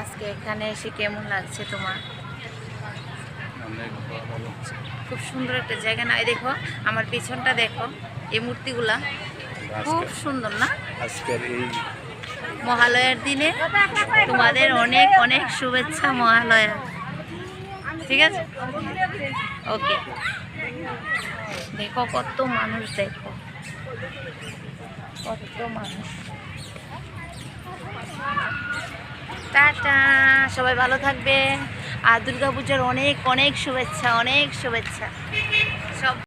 আজকে এখানে এসে কেমন লাগছে তোমার? খুব সুন্দর একটা জায়গা না? দেখো আমার পিছনটা, দেখো এই মূর্তিগুলা খুব সুন্দর না? আজকের এই মহালয়ার দিনে তোমাদের অনেক অনেক শুভেচ্ছা মহালয়া। ঠিক আছে, ওকে। দেখো কত মানুষ, দেখো কত মানুষ। টাটা, সবাই ভালো থাকবে। আর দুর্গাপূজার অনেক অনেক শুভেচ্ছা, অনেক শুভেচ্ছা।